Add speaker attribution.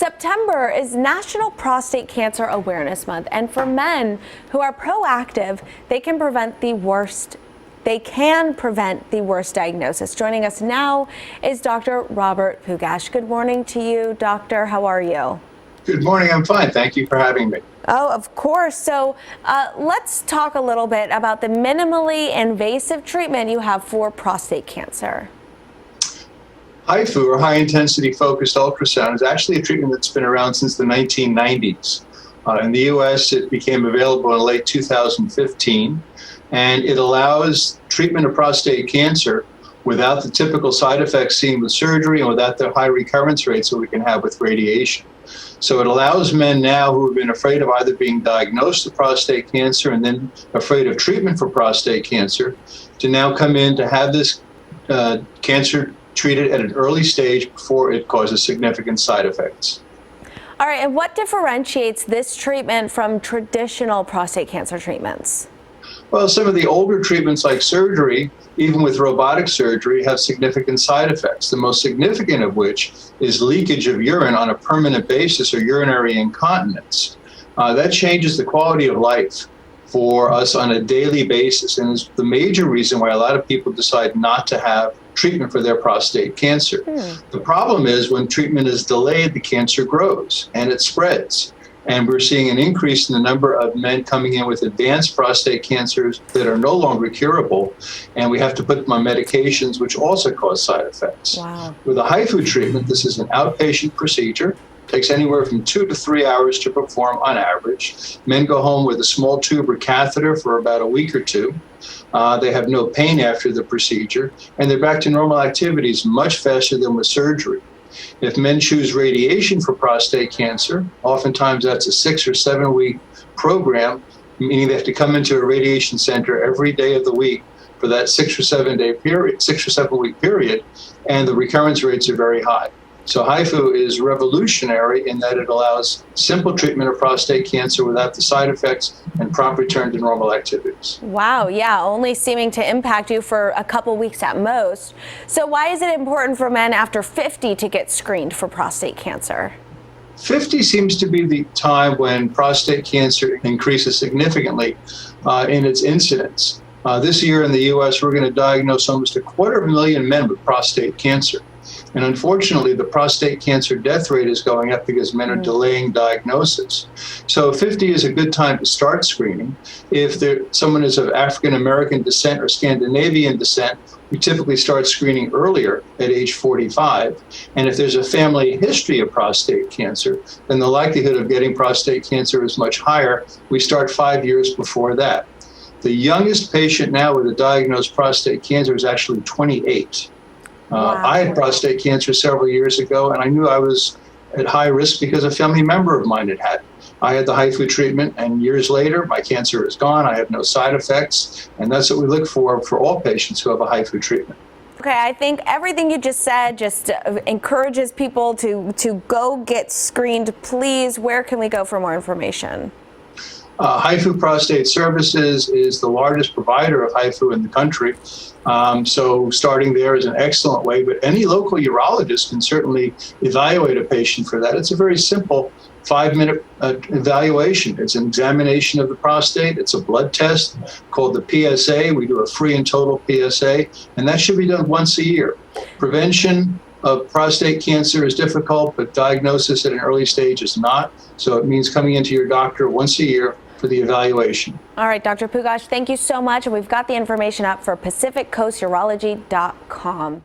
Speaker 1: September is National Prostate Cancer Awareness Month, and for men who are proactive, they can prevent the worst diagnosis. Joining us now is Dr. Robert Pugach. Good morning to you, doctor. How are you?
Speaker 2: Good morning. I'm fine. Thank you for having me.
Speaker 1: Oh, of course. So let's talk a little bit about the minimally invasive treatment you have for prostate cancer.
Speaker 2: HIFU, or high-intensity focused ultrasound, is actually a treatment that's been around since the 1990s. In the U.S., it became available in late 2015, and it allows treatment of prostate cancer without the typical side effects seen with surgery and without the high recurrence rates that we can have with radiation. So it allows men now who have been afraid of either being diagnosed with prostate cancer and then afraid of treatment for prostate cancer to now come in to have this cancer treated at an early stage before it causes significant side effects.
Speaker 1: All right, and what differentiates this treatment from traditional prostate cancer treatments?
Speaker 2: Well, some of the older treatments like surgery, even with robotic surgery, have significant side effects, the most significant of which is leakage of urine on a permanent basis or urinary incontinence. That changes the quality of life for us on a daily basis, and is the major reason why a lot of people decide not to have treatment for their prostate cancer. The problem is when treatment is delayed, the cancer grows and it spreads. And we're seeing an increase in the number of men coming in with advanced prostate cancers that are no longer curable, and we have to put them on medications which also cause side effects.
Speaker 1: Wow.
Speaker 2: With a HIFU treatment, this is an outpatient procedure. It takes anywhere from 2 to 3 hours to perform on average. Men go home with a small tube or catheter for about a week or two. They have no pain after the procedure, and they're back to normal activities much faster than with surgery. If men choose radiation for prostate cancer, oftentimes that's a 6 or 7 week program, meaning they have to come into a radiation center every day of the week for that 6 or 7 week period, and the recurrence rates are very high. So HIFU is revolutionary in that it allows simple treatment of prostate cancer without the side effects and prompt return to normal activities.
Speaker 1: Wow, yeah, only seeming to impact you for a couple weeks at most. So why is it important for men after 50 to get screened for prostate cancer?
Speaker 2: 50 seems to be the time when prostate cancer increases significantly in its incidence. This year in the U.S., we're going to diagnose almost 250,000 men with prostate cancer. And unfortunately, the prostate cancer death rate is going up because men are delaying diagnosis. So 50 is a good time to start screening. If someone is of African American descent or Scandinavian descent, we typically start screening earlier at age 45. And if there's a family history of prostate cancer, then the likelihood of getting prostate cancer is much higher. We start 5 years before that. The youngest patient now with a diagnosed prostate cancer is actually 28.
Speaker 1: Wow.
Speaker 2: I had prostate cancer several years ago, and I knew I was at high risk because a family member of mine had had it. I had the HIFU treatment, and years later, my cancer is gone. I have no side effects, and that's what we look for all patients who have a HIFU treatment.
Speaker 1: Okay, I think everything you just said just encourages people to go get screened. Please, where can we go for more information?
Speaker 2: HIFU Prostate Services is the largest provider of HIFU in the country. So starting there is an excellent way, but any local urologist can certainly evaluate a patient for that. It's a very simple 5-minute evaluation. It's an examination of the prostate. It's a blood test called the PSA. We do a free and total PSA, and that should be done once a year. Prevention of prostate cancer is difficult, but diagnosis at an early stage is not. So it means coming into your doctor once a year for the evaluation.
Speaker 1: All right, Dr. Pugach, thank you so much. And we've got the information up for PacificCoastUrology.com.